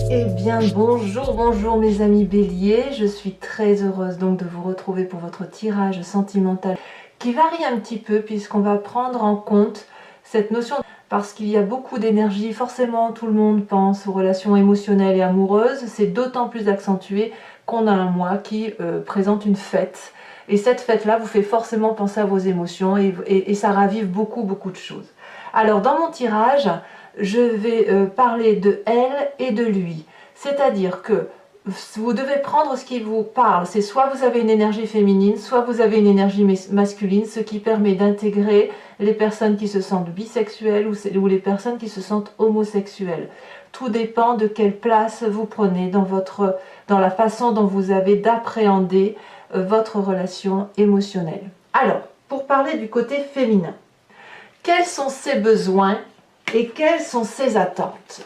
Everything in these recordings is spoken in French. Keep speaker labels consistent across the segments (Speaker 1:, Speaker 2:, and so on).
Speaker 1: Eh bien bonjour mes amis béliers, je suis très heureuse donc de vous retrouver pour votre tirage sentimental qui varie un petit peu puisqu'on va prendre en compte cette notion parce qu'il y a beaucoup d'énergie, forcément tout le monde pense aux relations émotionnelles et amoureuses, c'est d'autant plus accentué qu'on a un mois qui présente une fête et cette fête là vous fait forcément penser à vos émotions et ça ravive beaucoup de choses. Alors dans mon tirage, je vais parler de elle et de lui. C'est-à-dire que vous devez prendre ce qui vous parle. C'est soit vous avez une énergie féminine, soit vous avez une énergie masculine, ce qui permet d'intégrer les personnes qui se sentent bisexuelles ou les personnes qui se sentent homosexuelles. Tout dépend de quelle place vous prenez dans la façon dont vous avez d'appréhender votre relation émotionnelle. Alors, pour parler du côté féminin, quels sont ses besoins et quelles sont ses attentes?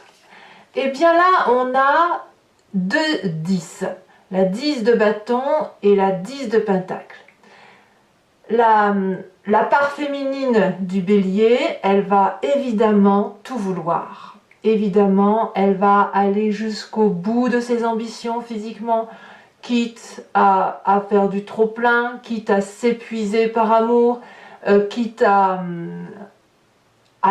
Speaker 1: Et bien là, on a deux 10, la 10 de bâton et la 10 de pentacle. La part féminine du bélier, elle va évidemment tout vouloir. Évidemment, elle va aller jusqu'au bout de ses ambitions physiquement, quitte à faire du trop-plein, quitte à s'épuiser par amour, quitte à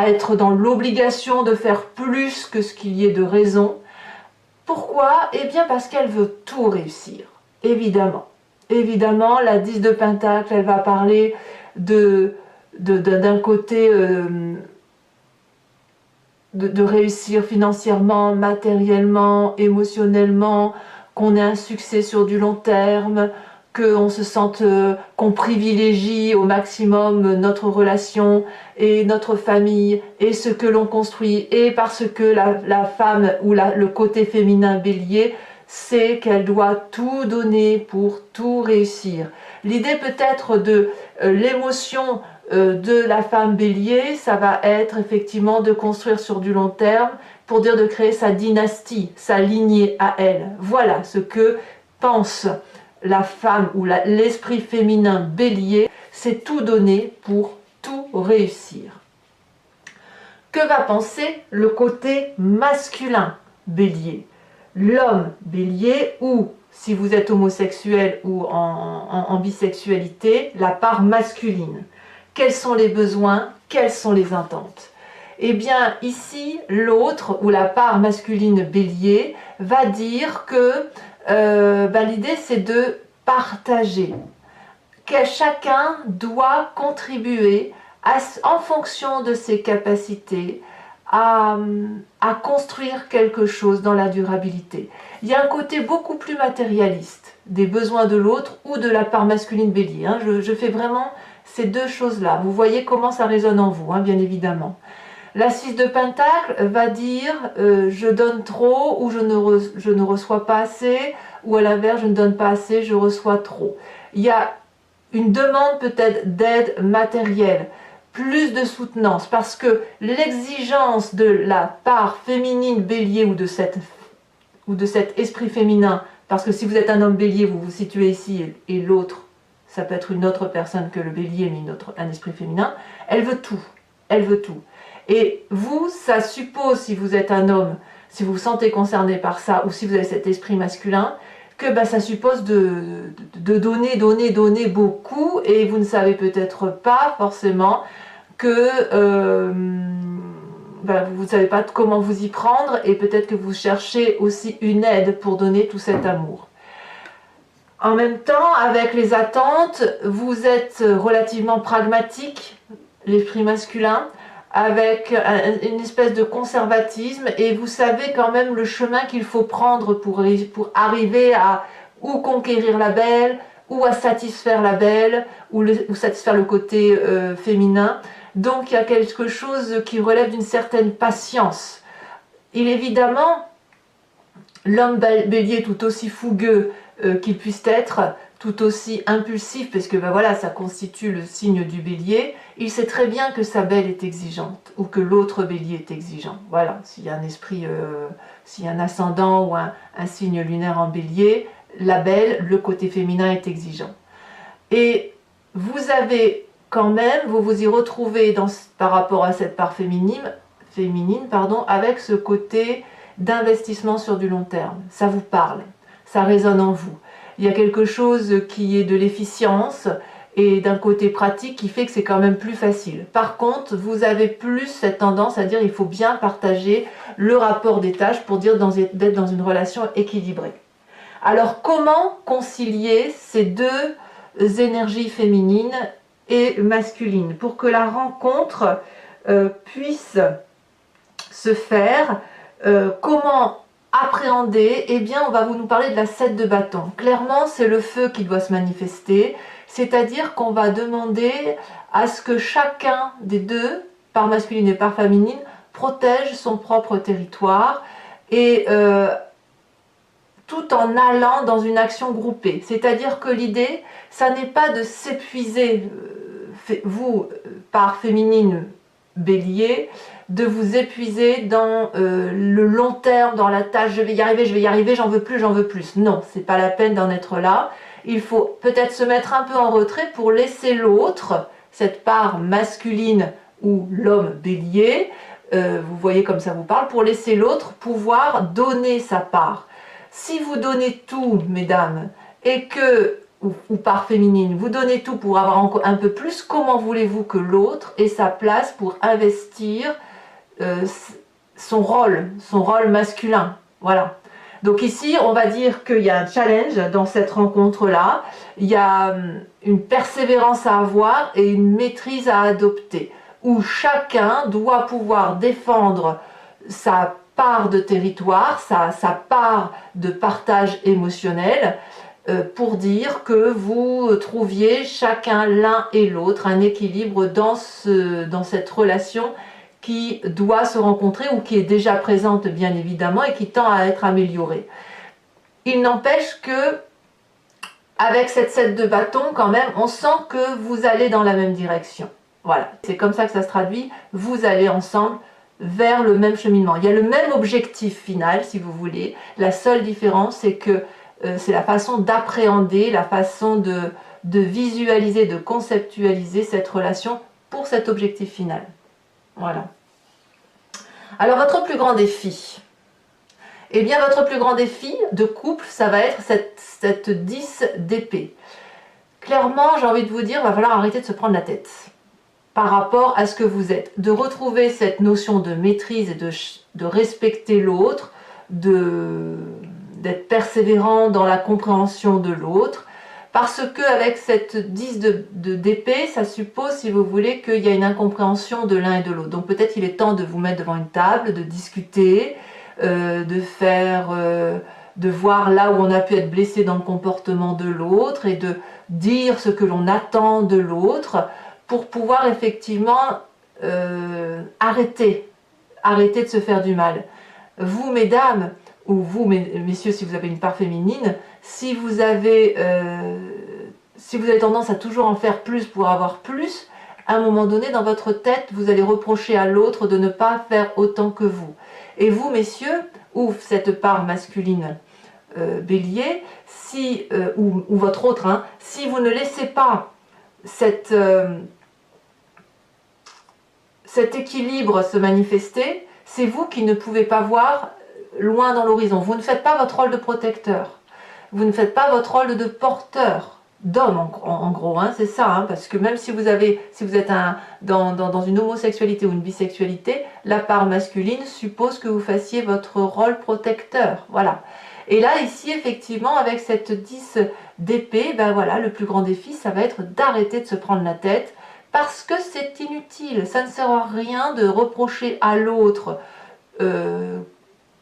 Speaker 1: être dans l'obligation de faire plus que ce qu'il y ait de raison. Pourquoi? Eh bien parce qu'elle veut tout réussir, évidemment. Évidemment, la 10 de pentacle, elle va parler d'un côté de réussir financièrement, matériellement, émotionnellement, qu'on ait un succès sur du long terme, qu'on se sente, qu'on privilégie au maximum notre relation et notre famille et ce que l'on construit, et parce que la femme ou le côté féminin bélier sait qu'elle doit tout donner pour tout réussir. L'idée peut-être de l'émotion de la femme bélier, ça va être effectivement de construire sur du long terme, pour dire de créer sa dynastie, sa lignée à elle. Voilà ce que pense la femme ou l'esprit féminin bélier, c'est tout donner pour tout réussir. Que va penser le côté masculin bélier? L'homme bélier, ou si vous êtes homosexuel ou en bisexualité, la part masculine. Quels sont les besoins? Quelles sont les attentes? Eh bien ici, l'autre ou la part masculine bélier va dire que l'idée c'est de partager, que chacun doit contribuer en fonction de ses capacités à construire quelque chose dans la durabilité. Il y a un côté beaucoup plus matérialiste des besoins de l'autre ou de la part masculine bélier. Je fais vraiment ces deux choses-là. Vous voyez comment ça résonne en vous, bien évidemment. La 6 de pentacle va dire je donne trop ou je ne reçois pas assez, ou à l'inverse je ne donne pas assez, je reçois trop. Il y a une demande peut-être d'aide matérielle, plus de soutenance, parce que l'exigence de la part féminine bélier ou de cet esprit féminin, parce que si vous êtes un homme bélier, vous vous situez ici et l'autre, ça peut être une autre personne que le bélier, mais un esprit féminin, elle veut tout, elle veut tout. Et vous, ça suppose, si vous êtes un homme, si vous vous sentez concerné par ça, ou si vous avez cet esprit masculin, que ça suppose de donner beaucoup, et vous ne savez peut-être pas forcément que vous ne savez pas comment vous y prendre, et peut-être que vous cherchez aussi une aide pour donner tout cet amour. En même temps, avec les attentes, vous êtes relativement pragmatique, l'esprit masculin, avec une espèce de conservatisme, et vous savez quand même le chemin qu'il faut prendre pour arriver à ou conquérir la belle, ou à satisfaire la belle, ou satisfaire le côté féminin. Donc il y a quelque chose qui relève d'une certaine patience. Évidemment, l'homme bélier, tout aussi fougueux qu'il puisse être, tout aussi impulsif, parce que voilà, ça constitue le signe du bélier, il sait très bien que sa belle est exigeante, ou que l'autre bélier est exigeant. Voilà, s'il y a un esprit, s'il y a un ascendant ou un signe lunaire en bélier, la belle, le côté féminin est exigeant. Et vous avez quand même, vous vous y retrouvez par rapport à cette part féminine, avec ce côté d'investissement sur du long terme. Ça vous parle, ça résonne en vous. Il y a quelque chose qui est de l'efficience et d'un côté pratique qui fait que c'est quand même plus facile. Par contre, vous avez plus cette tendance à dire il faut bien partager le rapport des tâches pour dire d'être dans une relation équilibrée. Alors comment concilier ces deux énergies féminines et masculines pour que la rencontre puisse se faire? Comment appréhender? Eh bien, on va nous parler de la 7 de bâton. Clairement, c'est le feu qui doit se manifester, c'est-à-dire qu'on va demander à ce que chacun des deux, par masculine et par féminine, protège son propre territoire et tout en allant dans une action groupée. C'est-à-dire que l'idée, ça n'est pas de s'épuiser, vous, par féminine bélier, de vous épuiser dans le long terme, dans la tâche, je vais y arriver, j'en veux plus. Non, c'est pas la peine d'en être là. Il faut peut-être se mettre un peu en retrait pour laisser l'autre, cette part masculine ou l'homme bélier, vous voyez comme ça vous parle, pour laisser l'autre pouvoir donner sa part. Si vous donnez tout, mesdames, et que, ou par féminine, vous donnez tout pour avoir un peu plus, comment voulez-vous que l'autre ait sa place pour investir son rôle masculin? Voilà. Donc ici, on va dire qu'il y a un challenge dans cette rencontre-là, il y a une persévérance à avoir et une maîtrise à adopter, où chacun doit pouvoir défendre sa part de territoire, sa part de partage émotionnel, pour dire que vous trouviez chacun l'un et l'autre un équilibre dans cette relation qui doit se rencontrer ou qui est déjà présente bien évidemment et qui tend à être améliorée. Il n'empêche que avec cette 7 de bâton quand même, on sent que vous allez dans la même direction. Voilà, c'est comme ça que ça se traduit, vous allez ensemble vers le même cheminement. Il y a le même objectif final si vous voulez, la seule différence c'est que c'est la façon d'appréhender, la façon de visualiser, de conceptualiser cette relation pour cet objectif final. Voilà. Alors votre plus grand défi, eh bien votre plus grand défi de couple, ça va être cette 10 d'épée. Clairement, j'ai envie de vous dire, il va falloir arrêter de se prendre la tête par rapport à ce que vous êtes, de retrouver cette notion de maîtrise et de respecter l'autre, d'être persévérant dans la compréhension de l'autre, parce qu'avec cette 10 d'épée, ça suppose, si vous voulez, qu'il y a une incompréhension de l'un et de l'autre. Donc peut-être il est temps de vous mettre devant une table, de discuter, de voir là où on a pu être blessé dans le comportement de l'autre et de dire ce que l'on attend de l'autre pour pouvoir effectivement arrêter de se faire du mal. Vous, mesdames, ou vous, messieurs, si vous avez une part féminine, si vous avez tendance à toujours en faire plus pour avoir plus, à un moment donné, dans votre tête, vous allez reprocher à l'autre de ne pas faire autant que vous. Et vous, messieurs, ou cette part masculine bélier, ou votre autre, hein, si vous ne laissez pas cet équilibre se manifester, c'est vous qui ne pouvez pas voir loin dans l'horizon. Vous ne faites pas votre rôle de protecteur. Vous ne faites pas votre rôle de porteur d'homme, en gros, hein, c'est ça, hein, parce que même si vous êtes dans une homosexualité ou une bisexualité, la part masculine suppose que vous fassiez votre rôle protecteur, voilà. Et là, ici, effectivement, avec cette 10 d'épée, ben voilà, le plus grand défi, ça va être d'arrêter de se prendre la tête, parce que c'est inutile, ça ne sert à rien de reprocher à l'autre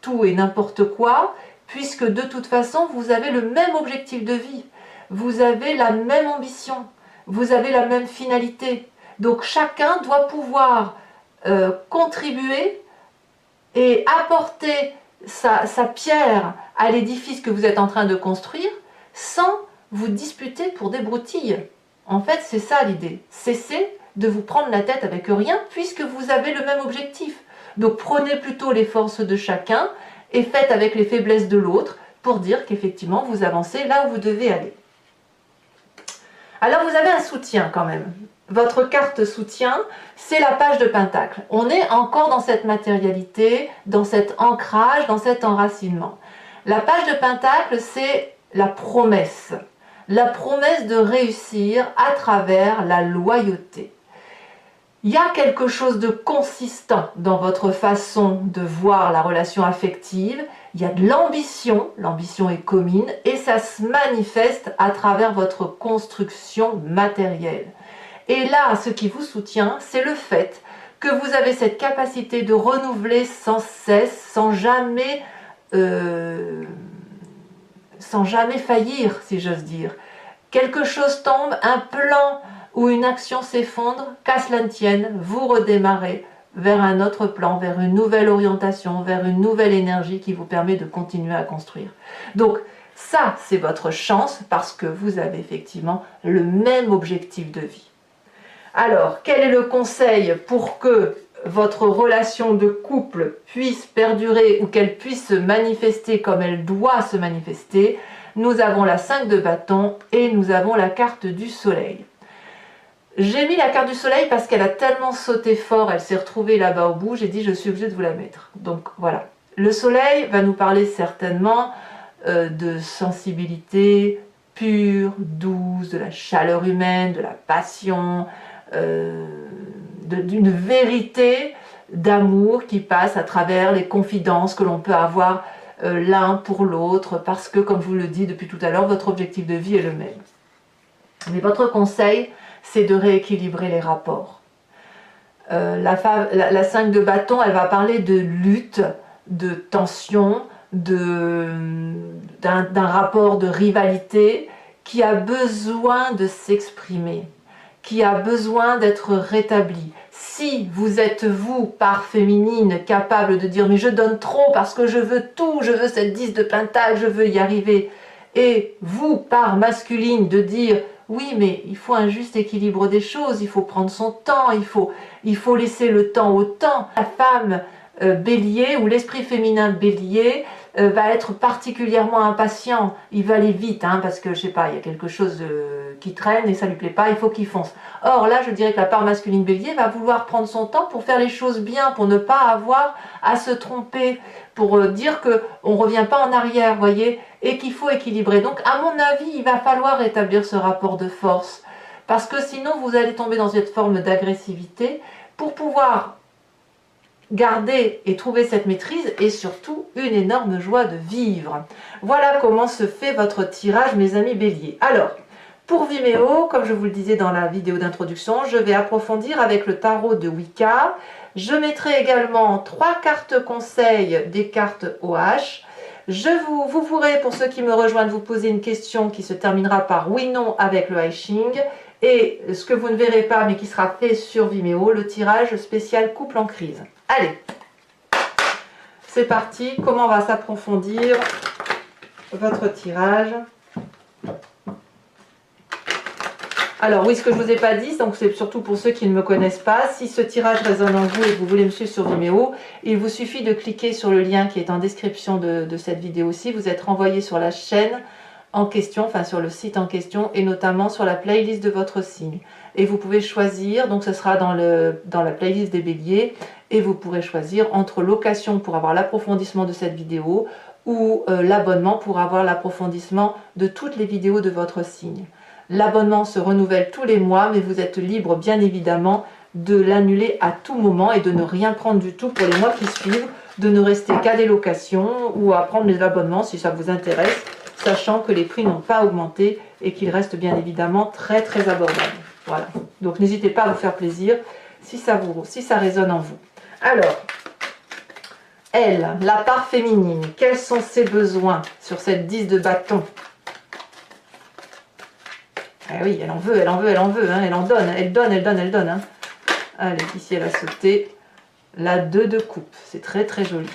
Speaker 1: tout et n'importe quoi, puisque de toute façon, vous avez le même objectif de vie, vous avez la même ambition, vous avez la même finalité. Donc chacun doit pouvoir contribuer et apporter sa pierre à l'édifice que vous êtes en train de construire sans vous disputer pour des broutilles. En fait, c'est ça l'idée. Cessez de vous prendre la tête avec rien puisque vous avez le même objectif. Donc prenez plutôt les forces de chacun et faites avec les faiblesses de l'autre pour dire qu'effectivement vous avancez là où vous devez aller. Alors vous avez un soutien quand même. Votre carte soutien, c'est la page de Pentacle. On est encore dans cette matérialité, dans cet ancrage, dans cet enracinement. La page de Pentacle, c'est la promesse de réussir à travers la loyauté. Il y a quelque chose de consistant dans votre façon de voir la relation affective. Il y a de l'ambition est commune, et ça se manifeste à travers votre construction matérielle. Et là, ce qui vous soutient, c'est le fait que vous avez cette capacité de renouveler sans cesse, sans jamais faillir, si j'ose dire. Quelque chose tombe, un plan ou une action s'effondre, qu'à cela ne tienne, vous redémarrez vers un autre plan, vers une nouvelle orientation, vers une nouvelle énergie qui vous permet de continuer à construire. Donc ça, c'est votre chance parce que vous avez effectivement le même objectif de vie. Alors, quel est le conseil pour que votre relation de couple puisse perdurer ou qu'elle puisse se manifester comme elle doit se manifester? Nous avons la 5 de bâton et nous avons la carte du soleil. J'ai mis la carte du soleil parce qu'elle a tellement sauté fort, elle s'est retrouvée là-bas au bout, j'ai dit je suis obligée de vous la mettre. Donc voilà, le soleil va nous parler certainement de sensibilité pure, douce, de la chaleur humaine, de la passion, d'une vérité d'amour qui passe à travers les confidences que l'on peut avoir l'un pour l'autre, parce que, comme je vous le dis depuis tout à l'heure, votre objectif de vie est le même. Mais votre conseil, c'est de rééquilibrer les rapports. La 5 de bâton, elle va parler de lutte, de tension, d'un rapport de rivalité qui a besoin de s'exprimer, qui a besoin d'être rétabli. Si vous êtes, vous, part féminine, capable de dire « mais je donne trop parce que je veux tout, je veux cette 10 de pentacle, je veux y arriver », et vous, part masculine, de dire « oui, mais il faut un juste équilibre des choses, il faut prendre son temps, il faut laisser le temps au temps ». La femme bélier ou l'esprit féminin bélier va être particulièrement impatient, il va aller vite, hein, parce que je sais pas, il y a quelque chose qui traîne et ça lui plaît pas, il faut qu'il fonce. Or là, je dirais que la part masculine bélier va vouloir prendre son temps pour faire les choses bien, pour ne pas avoir à se tromper, pour dire qu'on ne revient pas en arrière, voyez, et qu'il faut équilibrer. Donc à mon avis, il va falloir établir ce rapport de force, parce que sinon vous allez tomber dans cette forme d'agressivité pour pouvoir garder et trouver cette maîtrise et surtout une énorme joie de vivre. Voilà comment se fait votre tirage, mes amis béliers. Alors, pour Vimeo, comme je vous le disais dans la vidéo d'introduction, je vais approfondir avec le tarot de Wicca. Je mettrai également 3 cartes conseils des cartes OH. Vous pourrez, pour ceux qui me rejoignent, vous poser une question qui se terminera par oui/non avec le I Ching. Et ce que vous ne verrez pas, mais qui sera fait sur Vimeo, le tirage spécial couple en crise. Allez, c'est parti. Comment va s'approfondir votre tirage? Alors oui, ce que je ne vous ai pas dit, donc c'est surtout pour ceux qui ne me connaissent pas, si ce tirage résonne en vous et que vous voulez me suivre sur Vimeo, il vous suffit de cliquer sur le lien qui est en description de cette vidéo-ci. Vous êtes renvoyé sur la chaîne en question, enfin sur le site en question, et notamment sur la playlist de votre signe. Et vous pouvez choisir, donc ce sera dans la playlist des béliers, et vous pourrez choisir entre location pour avoir l'approfondissement de cette vidéo ou l'abonnement pour avoir l'approfondissement de toutes les vidéos de votre signe. L'abonnement se renouvelle tous les mois, mais vous êtes libre bien évidemment de l'annuler à tout moment et de ne rien prendre du tout pour les mois qui suivent, de ne rester qu'à des locations ou à prendre les abonnements si ça vous intéresse, sachant que les prix n'ont pas augmenté et qu'ils restent bien évidemment très très abordables. Voilà, donc n'hésitez pas à vous faire plaisir si ça résonne en vous. Alors, elle, la part féminine, quels sont ses besoins sur cette 10 de bâton? Ah oui, elle en veut, elle en veut, elle en veut, hein, elle en donne, elle donne, elle donne, elle donne. Hein. Allez, ici elle a sauté la 2 de coupe, c'est très très joli.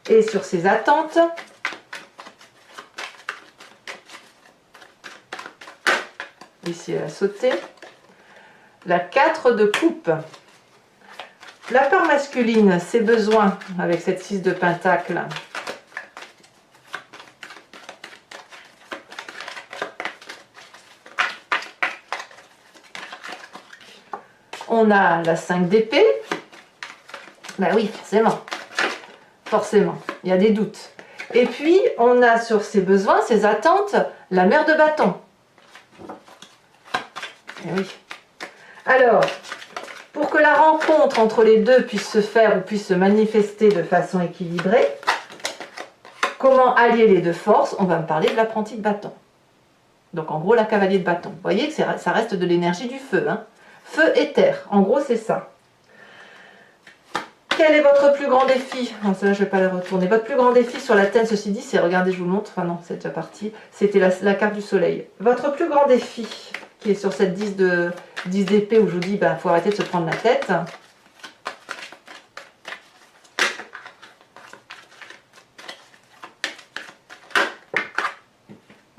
Speaker 1: Et sur ses attentes, ici elle a sauté la 4 de coupe. La part masculine, ses besoins avec cette 6 de pentacle. on a la 5 d'épée. Ben oui, forcément. Forcément, il y a des doutes. Et puis, on a sur ses besoins, ses attentes, la mère de bâton. Et oui. Alors, pour que la rencontre entre les deux puisse se faire ou puisse se manifester de façon équilibrée, comment allier les deux forces? On va me parler de l'apprenti de bâton. Donc en gros, la cavalier de bâton. Vous voyez que ça reste de l'énergie du feu. Hein. Feu et terre. En gros, c'est ça. Quel est votre plus grand défi? Non, ça, je ne vais pas la retourner. Votre plus grand défi sur la tête, ceci dit, c'est, regardez, je vous le montre. Enfin non, c'est déjà parti. C'était la carte du soleil. Votre plus grand défi, qui est sur cette 10 d'épée, où je vous dis, il faut arrêter de se prendre la tête.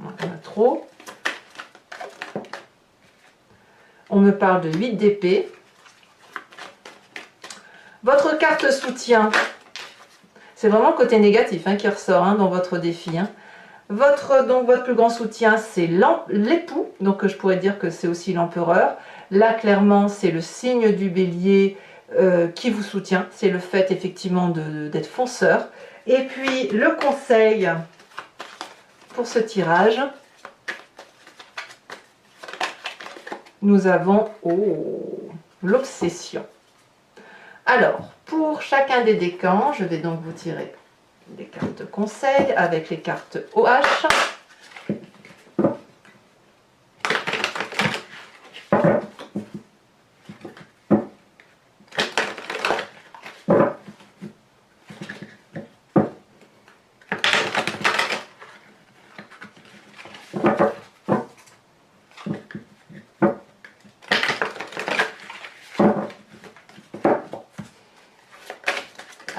Speaker 1: On a trop. On me parle de 8 d'épée. Votre carte soutien, c'est vraiment le côté négatif qui ressort dans votre défi. Donc votre plus grand soutien, c'est l'époux, donc je pourrais dire que c'est aussi l'empereur. Là, clairement, c'est le signe du bélier qui vous soutient. C'est le fait, effectivement, d'être fonceur. Et puis, le conseil pour ce tirage, nous avons l'obsession. Alors, pour chacun des décans, je vais donc vous tirer des cartes conseil avec les cartes OH.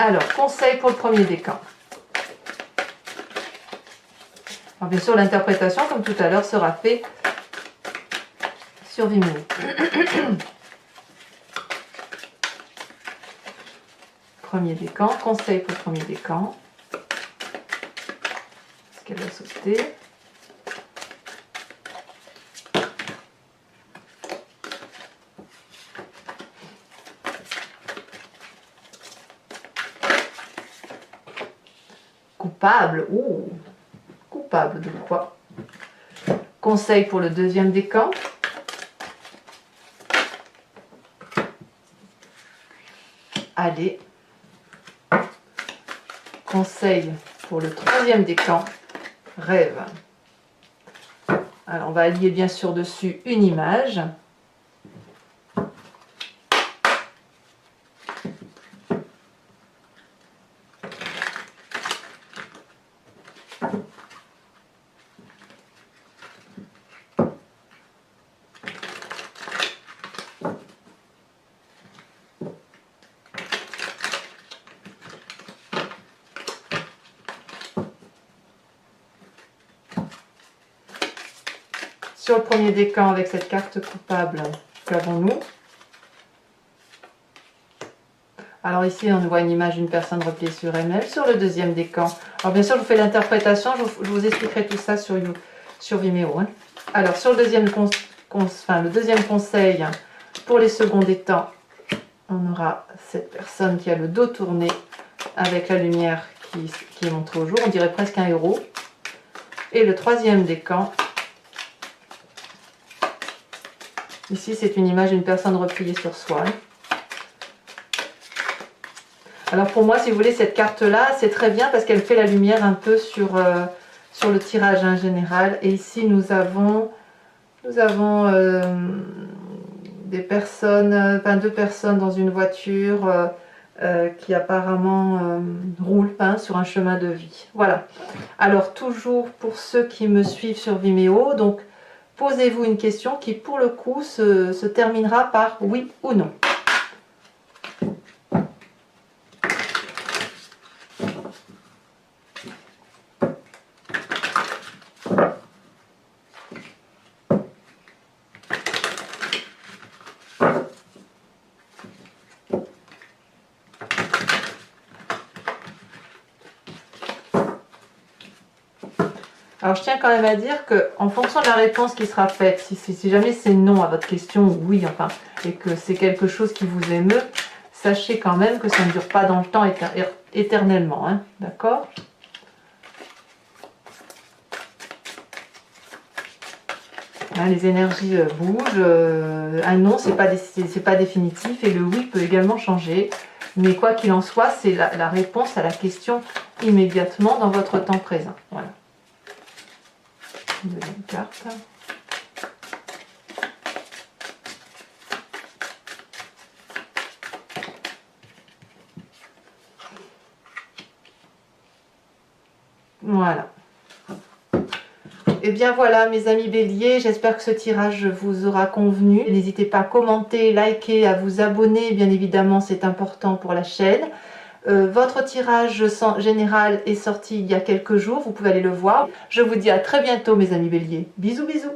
Speaker 1: Alors, conseil pour le premier décan. Alors, bien sûr, l'interprétation, comme tout à l'heure, sera faite sur Vimeo. Premier décan, conseil pour le premier décan. Est-ce qu'elle va sauter? Coupable. Ouh. Coupable de quoi? Conseil pour le deuxième décan. Allez. Conseil pour le troisième décan. Rêve. Alors on va allier bien sûr dessus une image. Sur le premier décan, avec cette carte coupable, qu'avons-nous? Alors ici, on voit une image d'une personne repliée sur elle-même. Sur le deuxième décan, alors bien sûr, je vous fais l'interprétation, je vous expliquerai tout ça sur Vimeo. Alors, sur le deuxième conseil, pour les seconds décans, on aura cette personne qui a le dos tourné avec la lumière qui est montrée au jour. On dirait presque un héros. Et le troisième décan, ici, c'est une image d'une personne repliée sur soi. Alors pour moi, si vous voulez, cette carte-là, c'est très bien parce qu'elle fait la lumière un peu sur le tirage général. Et ici, nous avons des personnes, deux personnes dans une voiture qui apparemment roulent sur un chemin de vie. Voilà. Alors toujours pour ceux qui me suivent sur Vimeo, donc posez-vous une question qui pour le coup se terminera par oui ou non. Alors je tiens quand même à dire que en fonction de la réponse qui sera faite, si jamais c'est non à votre question ou oui, enfin, et que c'est quelque chose qui vous émeut, sachez quand même que ça ne dure pas dans le temps éternellement, hein, d'accord? Hein, les énergies bougent, un non c'est pas définitif et le oui peut également changer, mais quoi qu'il en soit, c'est la réponse à la question immédiatement dans votre temps présent. Voilà. Une deuxième carte. Voilà. Et bien voilà mes amis béliers, j'espère que ce tirage vous aura convenu. N'hésitez pas à commenter, liker, à vous abonner, bien évidemment c'est important pour la chaîne. Votre tirage général est sorti il y a quelques jours, vous pouvez aller le voir. Je vous dis à très bientôt mes amis béliers. Bisous bisous.